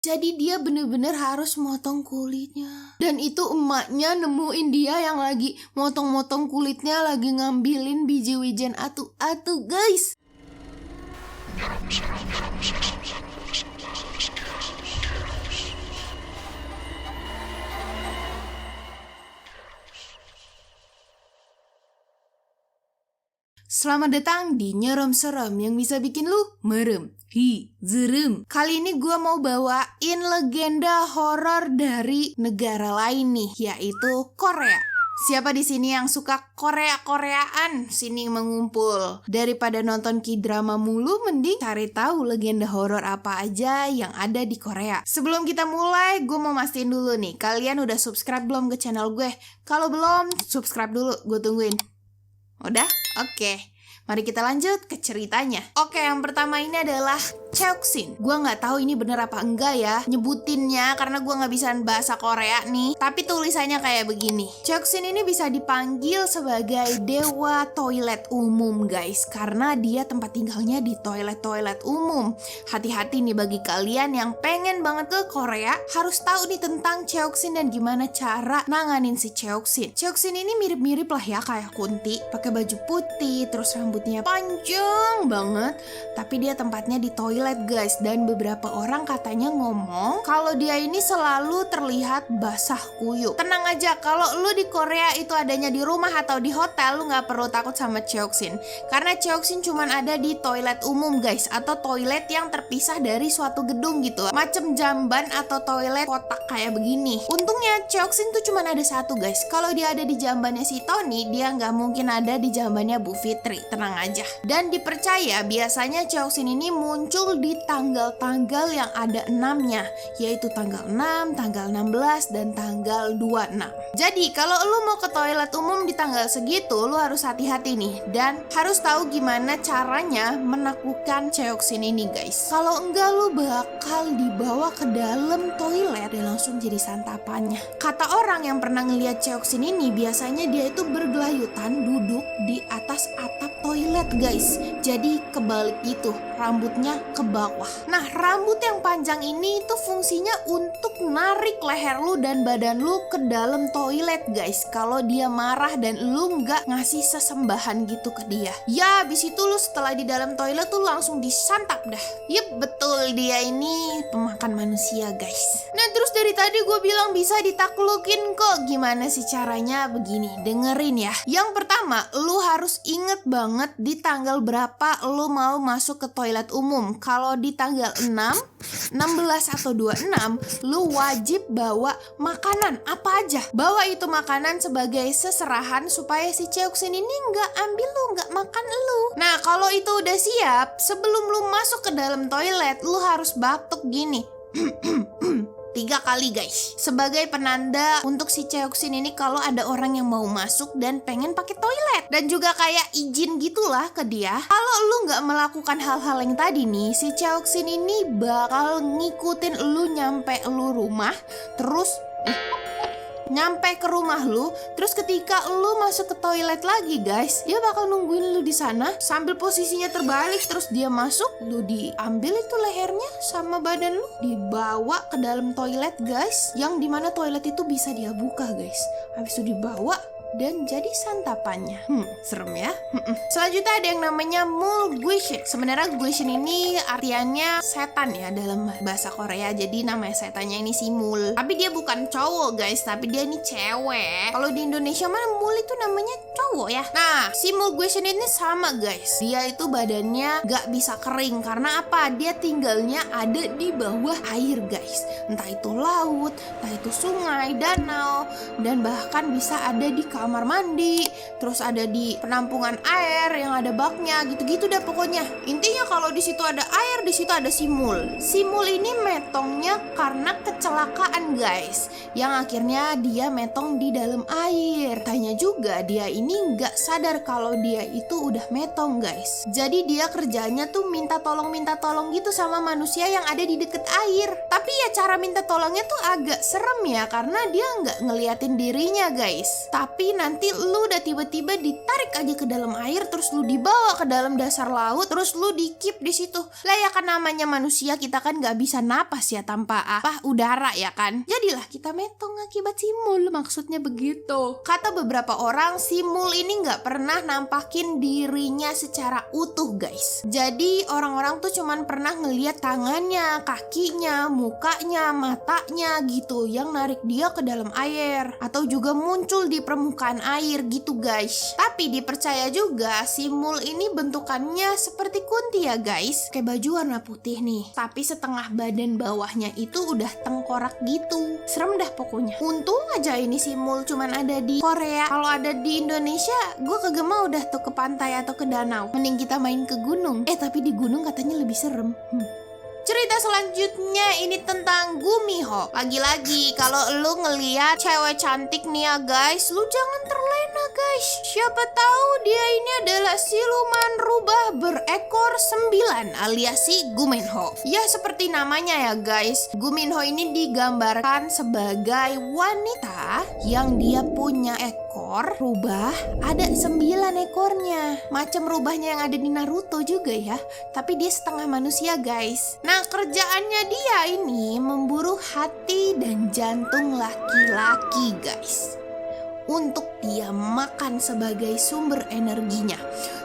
Jadi dia bener-bener harus motong kulitnya. Dan itu emaknya nemuin dia yang lagi motong-motong kulitnya, lagi ngambilin biji wijen atu-atu guys. Selamat datang di Nyerem Serem yang bisa bikin lu merem, zerem. Kali ini gue mau bawain legenda horor dari negara lain nih, yaitu Korea. Siapa di sini yang suka Korea-Koreaan? Sini mengumpul. Daripada nonton K-drama mulu, mending cari tahu legenda horor apa aja yang ada di Korea. Sebelum kita mulai, gue mau mastiin dulu nih, kalian udah subscribe belum ke channel gue? Kalau belum, subscribe dulu, gue tungguin. Udah? Oke. Mari kita lanjut ke ceritanya. Oke, yang pertama ini adalah Cheoksin. Gue nggak tahu ini bener apa enggak ya nyebutinnya, karena gue nggak bisa bahasa Korea nih. Tapi tulisannya kayak begini. Cheoksin ini bisa dipanggil sebagai dewa toilet umum guys, karena dia tempat tinggalnya di toilet umum. Hati-hati nih bagi kalian yang pengen banget ke Korea, harus tahu nih tentang Cheoksin dan gimana cara nanganin si Cheoksin. Cheoksin ini mirip-mirip lah ya kayak Kunti, pakai baju putih, terus rambutnya panjang banget, tapi dia tempatnya di toilet guys. Dan beberapa orang katanya ngomong kalau dia ini selalu terlihat basah kuyup. Tenang aja, kalau lu di Korea itu adanya di rumah atau di hotel, lu nggak perlu takut sama Cheoksin, karena Cheoksin cuman ada di toilet umum guys, atau toilet yang terpisah dari suatu gedung gitu, macem jamban atau toilet kotak kayak begini. Untungnya Cheoksin tuh cuman ada satu guys. Kalau dia ada di jambannya si Tony, dia nggak mungkin ada di jambannya Bu Fitri, tenang aja. Dan dipercaya biasanya Cheoksin ini muncul di tanggal-tanggal yang ada 6-nya, yaitu tanggal 6, tanggal 16, dan tanggal 26. Jadi kalau lu mau ke toilet umum di tanggal segitu, lu harus hati-hati nih, dan harus tahu gimana caranya menaklukkan Cheoksin ini guys. Kalau enggak, lu bakal dibawa ke dalam toilet dan langsung jadi santapannya. Kata orang yang pernah ngeliat Cheoksin ini, biasanya dia itu bergelayutan duduk di atas atap toilet guys. Jadi kebalik gitu, rambutnya ke bawah. Nah, rambut yang panjang ini itu fungsinya untuk narik leher lu dan badan lu ke dalam toilet guys, kalau dia marah dan lu nggak ngasih sesembahan gitu ke dia. Ya, abis itu lu setelah di dalam toilet tuh langsung disantap dah. Yep, betul, dia ini pemakan manusia guys. Nah, terus dari tadi gue bilang bisa ditaklukin kok. Gimana sih caranya? Begini, dengerin ya. Yang pertama, lu harus inget banget di tanggal berapa lu mau masuk ke toilet umum. Kalau di tanggal 6, 16 atau 26, lu wajib bawa makanan apa aja. Bawa itu makanan sebagai seserahan supaya si Cheoksin ini nggak ambil lu, nggak makan lu. Nah, kalau itu udah siap, sebelum lu masuk ke dalam toilet, lu harus batuk gini. 3 kali guys, sebagai penanda untuk si Cheoksin ini kalau ada orang yang mau masuk dan pengen pakai toilet, dan juga kayak izin gitulah ke dia. Kalau lu nggak melakukan hal-hal yang tadi nih, si Cheoksin ini bakal ngikutin lu nyampe lu rumah, terus nyampe ke rumah lu, terus ketika lu masuk ke toilet lagi guys, dia bakal nungguin lu di sana sambil posisinya terbalik. Terus dia masuk, lu diambil itu lehernya sama badan lu, dibawa ke dalam toilet guys, yang dimana toilet itu bisa dia buka guys. Habis itu dibawa dan jadi santapannya. Serem ya. Selanjutnya ada yang namanya Mulguishin. Sebenarnya Guishin ini artiannya setan ya dalam bahasa Korea. Jadi namanya setannya ini si Mul. Tapi dia bukan cowok guys, tapi dia ini cewek. Kalau di Indonesia mana Mul itu namanya cowok ya. Nah, si Mulguishin ini sama guys. Dia itu badannya gak bisa kering. Karena apa? Dia tinggalnya ada di bawah air guys. Entah itu laut, entah itu sungai, danau, dan bahkan bisa ada di kamar mandi, terus ada di penampungan air yang ada baknya, gitu-gitu dah pokoknya. Intinya kalau di situ ada air, di situ ada Simul. Simul ini metongnya karena kecelakaan guys, yang akhirnya dia metong di dalam air. Tanya juga dia ini nggak sadar kalau dia itu udah metong guys. Jadi dia kerjanya tuh minta tolong gitu sama manusia yang ada di deket air. Tapi ya cara minta tolongnya tuh agak serem ya, karena dia nggak ngeliatin dirinya guys. Tapi Apalagi nanti lu udah tiba-tiba ditarik aja ke dalam air, terus lu dibawa ke dalam dasar laut, terus lu di-keep di situ. Lah ya kan namanya manusia, kita kan nggak bisa napas ya tanpa udara ya kan. Jadilah kita metong akibat simul, maksudnya begitu. Kata beberapa orang, simul ini nggak pernah nampakin dirinya secara utuh guys. Jadi orang-orang tuh cuman pernah ngeliat tangannya, kakinya, mukanya, matanya gitu yang narik dia ke dalam air, atau juga muncul di permukaan air gitu guys. Tapi dipercaya juga simul ini bentukannya seperti kunti ya guys, kayak baju warna putih nih, tapi setengah badan bawahnya itu udah tengkorak gitu. Serem dah pokoknya. Untung aja ini simul cuman ada di Korea. Kalau ada di Indonesia, gue kagak mau udah tuh ke pantai atau ke danau. Mending kita main ke gunung. Tapi di gunung katanya lebih serem. Cerita selanjutnya ini tentang Gumiho. Lagi-lagi kalau lu ngeliat cewek cantik nih ya guys, lu jangan terlena guys. Siapa tahu dia ini adalah siluman rubah berekor 9 alias si Guminho. Ya seperti namanya ya guys, Guminho ini digambarkan sebagai wanita yang dia punya ekor rubah, ada 9 ekornya. Macam rubahnya yang ada di Naruto juga ya, tapi dia setengah manusia guys. Nah kerjaannya dia ini memburu hati dan jantung laki-laki guys, untuk dia makan sebagai sumber energinya.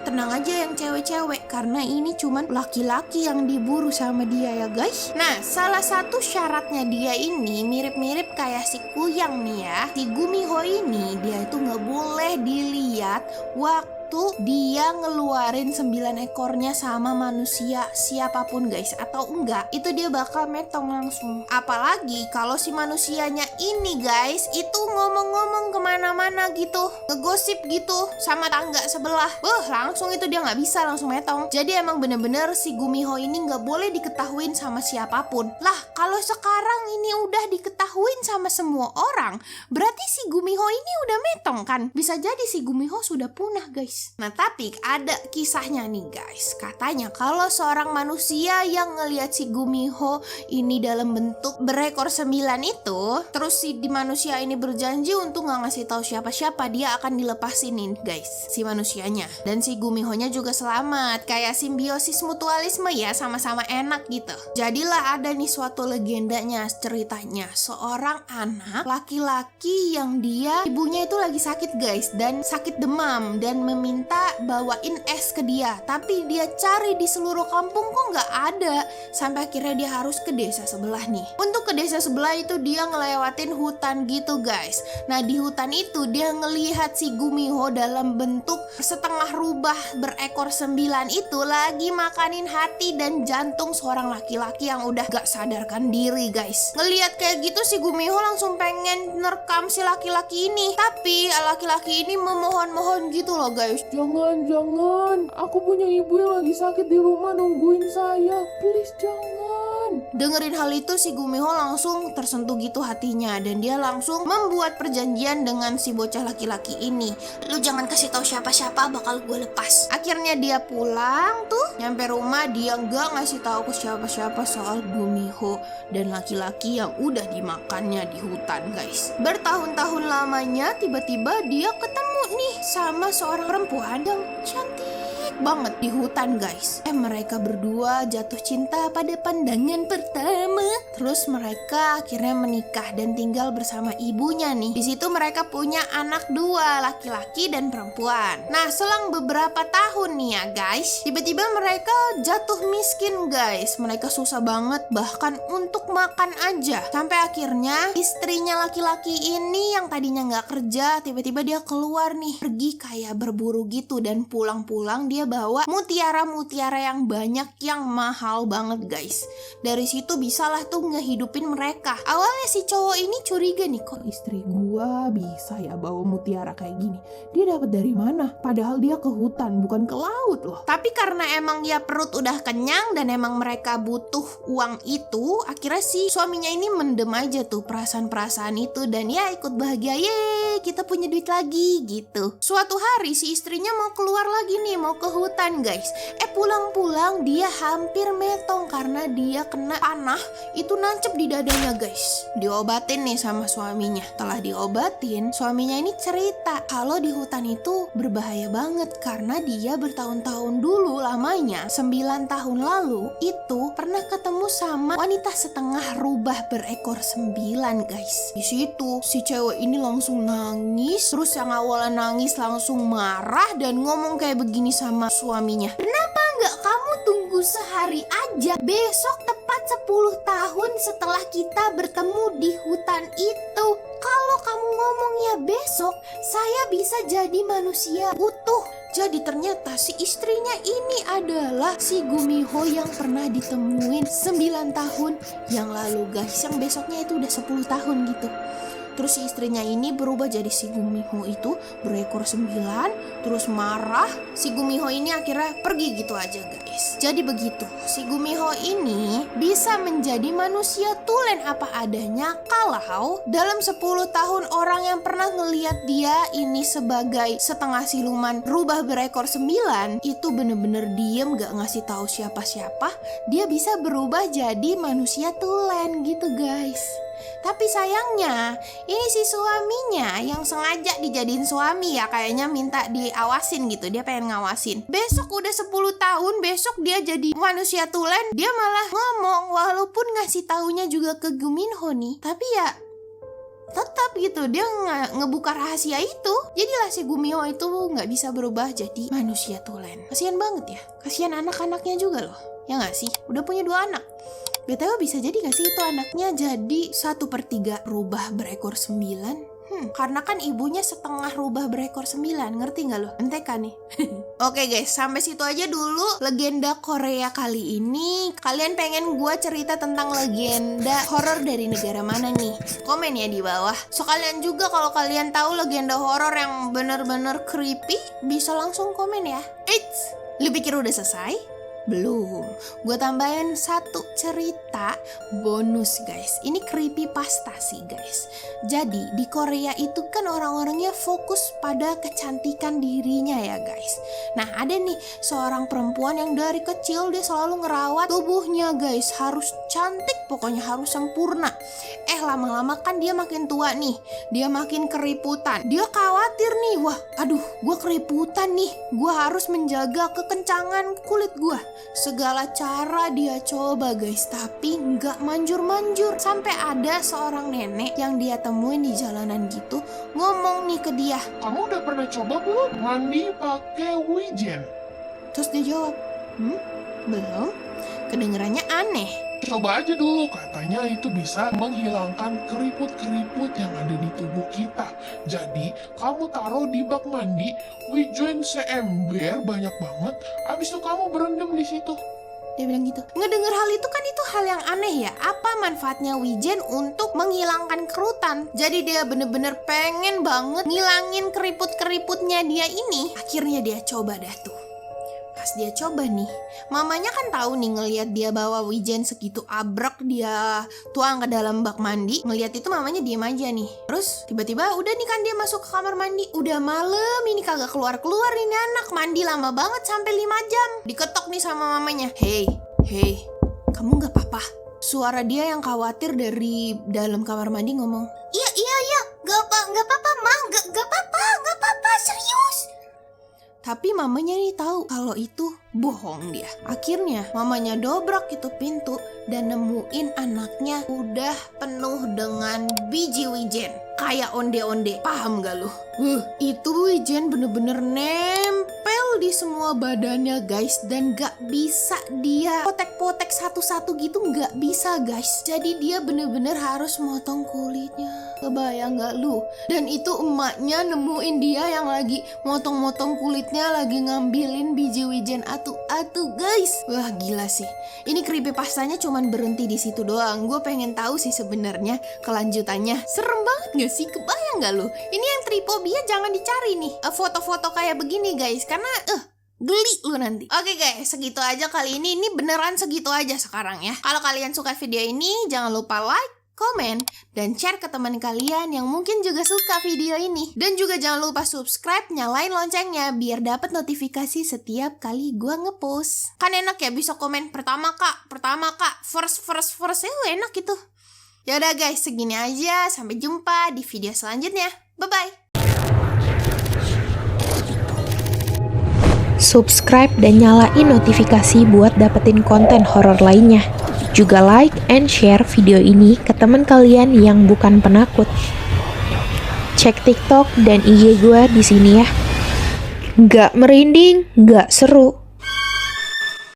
Tenang aja yang cewek-cewek, karena ini cuman laki-laki yang diburu sama dia ya guys. Nah salah satu syaratnya dia ini mirip-mirip kayak si Kuyang nih ya. Si Gumiho ini dia itu gak boleh dilihat waktu dia ngeluarin 9 ekornya sama manusia siapapun guys, atau enggak itu dia bakal metong langsung. Apalagi kalau si manusianya ini guys itu ngomong-ngomong kemana-mana gitu, ngegosip gitu sama tangga sebelah, langsung itu dia nggak bisa, langsung metong. Jadi emang bener-bener si Gumiho ini nggak boleh diketahuin sama siapapun. Lah kalau sekarang ini udah diketahuin sama semua orang, berarti si Gumiho ini udah metong kan? Bisa jadi si Gumiho sudah punah guys. Nah tapi ada kisahnya nih guys. Katanya kalau seorang manusia yang ngelihat si Gumiho ini dalam bentuk berekor 9 itu, terus si manusia ini berjanji untuk gak ngasih tahu siapa-siapa, dia akan dilepasin nih guys si manusianya. Dan si Gumihonya juga selamat, kayak simbiosis mutualisme ya, sama-sama enak gitu. Jadilah ada nih suatu legendanya, ceritanya seorang anak laki-laki yang dia ibunya itu lagi sakit guys, dan sakit demam, dan minta bawain es ke dia, tapi dia cari di seluruh kampung kok nggak ada, sampai akhirnya dia harus ke desa sebelah nih. Untuk ke desa sebelah itu dia ngelewatin hutan gitu guys. Nah di hutan itu dia ngelihat si Gumiho dalam bentuk setengah rubah berekor 9 itu lagi makanin hati dan jantung seorang laki-laki yang udah gak sadarkan diri guys. Ngelihat kayak gitu si Gumiho langsung pengen nerekam si laki-laki ini, tapi laki-laki ini memohon-mohon gitu loh guys. Jangan, aku punya ibu yang lagi sakit di rumah nungguin saya, please jangan. Dengerin hal itu si Gumiho langsung tersentuh gitu hatinya, dan dia langsung membuat perjanjian dengan si bocah laki-laki ini. Lu jangan kasih tahu siapa-siapa, bakal gue lepas. Akhirnya dia pulang tuh, nyampe rumah dia nggak ngasih tahu ke siapa-siapa soal Gumiho dan laki-laki yang udah dimakannya di hutan guys. Bertahun-tahun lamanya tiba-tiba dia ketemu nih sama seorang perempuan yang cantik banget di hutan guys. Mereka berdua jatuh cinta pada pandangan pertama. Terus mereka akhirnya menikah dan tinggal bersama ibunya nih. Di situ mereka punya anak 2, laki-laki dan perempuan. Nah selang beberapa tahun nih ya guys, tiba-tiba mereka jatuh miskin guys. Mereka susah banget bahkan untuk makan aja. Sampai akhirnya istrinya laki-laki ini yang tadinya nggak kerja, tiba-tiba dia keluar nih, pergi kayak berburu gitu, dan pulang-pulang dia bawa mutiara-mutiara yang banyak yang mahal banget guys. Dari situ bisalah tuh ngehidupin mereka. Awalnya si cowok ini curiga nih, kok istri gua bisa ya bawa mutiara kayak gini, dia dapat dari mana? Padahal dia ke hutan bukan ke laut loh. Tapi karena emang ya perut udah kenyang dan emang mereka butuh uang itu, akhirnya si suaminya ini mendem aja tuh perasaan-perasaan itu, dan ya ikut bahagia, yeay kita punya duit lagi gitu. Suatu hari si istrinya mau keluar lagi nih, mau ke hutan guys. Pulang-pulang dia hampir metong karena dia kena panah itu nancep di dadanya guys. Diobatin nih sama suaminya. Setelah diobatin, suaminya ini cerita kalau di hutan itu berbahaya banget karena dia bertahun-tahun dulu lamanya 9 tahun lalu itu pernah ketemu sama wanita setengah rubah berekor 9 guys. Di situ si cewek ini langsung nangis, terus yang awalnya nangis langsung marah dan ngomong kayak begini sama suaminya. Kenapa nggak kamu tunggu sehari aja? Besok tepat 10 tahun setelah kita bertemu di hutan itu. Kalau kamu ngomongnya besok, saya bisa jadi manusia utuh. Jadi ternyata si istrinya ini adalah si Gumiho yang pernah ditemuin 9 tahun yang lalu guys. Yang besoknya itu udah 10 tahun gitu. Terus si istrinya ini berubah jadi si Gumiho itu berekor 9, terus marah. Si Gumiho ini akhirnya pergi gitu aja guys. Jadi begitu, si Gumiho ini bisa menjadi manusia tulen apa adanya kalau dalam 10 tahun orang yang pernah ngelihat dia ini sebagai setengah siluman rubah berekor 9 itu bener-bener diem gak ngasih tahu siapa-siapa, dia bisa berubah jadi manusia tulen gitu guys. Tapi sayangnya ini si suaminya yang sengaja dijadiin suami ya, kayaknya minta diawasin gitu, dia pengen ngawasin. Besok udah 10 tahun, besok dia jadi manusia tulen, dia malah ngomong walaupun ngasih taunya juga ke Guminho nih, tapi ya tetap gitu dia ngebuka rahasia itu. Jadilah si Gumiho itu nggak bisa berubah jadi manusia tulen. Kasian banget ya, kasian anak-anaknya juga loh, ya nggak sih? Udah punya 2 anak. BTW bisa jadi gak sih itu anaknya jadi 1/3 rubah berekor 9? Karena kan ibunya setengah rubah berekor 9, ngerti gak lo? MTK nih. Oke guys, sampai situ aja dulu legenda Korea kali ini. Kalian pengen gue cerita tentang legenda horor dari negara mana nih? Komen ya di bawah. So kalian juga kalau kalian tahu legenda horor yang bener-bener creepy, bisa langsung komen ya. Eits, lu pikir udah selesai? Belum, gue tambahin 1 cerita bonus guys. Ini creepypasta sih guys. Jadi di Korea itu kan orang-orangnya fokus pada kecantikan dirinya ya guys. Nah ada nih seorang perempuan yang dari kecil dia selalu ngerawat tubuhnya guys. Harus cantik, pokoknya harus sempurna. Lama-lama kan dia makin tua nih, dia makin keriputan. Dia khawatir nih, wah aduh gue keriputan nih, gue harus menjaga kekencangan kulit gue. Segala cara dia coba guys, tapi nggak manjur-manjur. Sampai ada seorang nenek yang dia temuin di jalanan gitu, ngomong nih ke dia, "Kamu udah pernah coba belum mandi pakai wijen?" Terus dia jawab, belum. Kedengerannya aneh. "Coba aja dulu, katanya itu bisa menghilangkan keriput-keriput yang ada di tubuh kita. Jadi, kamu taruh di bak mandi, wijen seember banyak banget, abis itu kamu berendam di situ." Dia bilang gitu. Ngedenger hal itu kan itu hal yang aneh ya. Apa manfaatnya wijen untuk menghilangkan kerutan? Jadi dia bener-bener pengen banget ngilangin keriput-keriputnya dia ini. Akhirnya dia coba dah tuh. Pas dia coba nih, mamanya kan tahu nih ngelihat dia bawa wijen segitu abrek, dia tuang ke dalam bak mandi. Ngelihat itu mamanya diem aja nih. Terus tiba-tiba udah nih kan dia masuk ke kamar mandi. Udah malam ini kagak keluar-keluar ini anak. Mandi lama banget sampai 5 jam. Diketok nih sama mamanya. Hey, kamu gak apa-apa? Suara dia yang khawatir dari dalam kamar mandi ngomong, Iya, gak apa-apa ma, gak apa-apa, serius. Tapi mamanya nih tahu kalau itu bohong dia. Akhirnya mamanya dobrak itu pintu dan nemuin anaknya udah penuh dengan biji wijen. Kayak onde-onde, paham gak lu? Itu wijen bener-bener nempel di semua badannya guys. Dan gak bisa dia potek-potek satu-satu gitu, gak bisa guys. Jadi dia bener-bener harus motong kulitnya. Kebayang gak lu? Dan itu emaknya nemuin dia yang lagi motong-motong kulitnya, lagi ngambilin biji wijen atu-atu guys. Wah gila sih. Ini creepypastanya cuman berhenti di situ doang. Gue pengen tahu sih sebenarnya kelanjutannya. Serem banget gak sih? Kebayang gak lu? Ini yang tripobia jangan dicari nih foto-foto kayak begini guys, karena geli lu nanti. Oke guys, segitu aja kali ini. Ini beneran segitu aja sekarang ya. Kalau kalian suka video ini, jangan lupa like, komen, dan share ke teman kalian yang mungkin juga suka video ini. Dan juga jangan lupa subscribe, nyalain loncengnya biar dapat notifikasi setiap kali gua ngepost. Kan enak ya bisa komen pertama kak, first, enak gitu. Yaudah guys, segini aja. Sampai jumpa di video selanjutnya. Bye-bye. Subscribe dan nyalain notifikasi buat dapetin konten horor lainnya. Juga like and share video ini ke teman kalian yang bukan penakut. Cek TikTok dan IG gue di sini ya. Nggak merinding, nggak seru.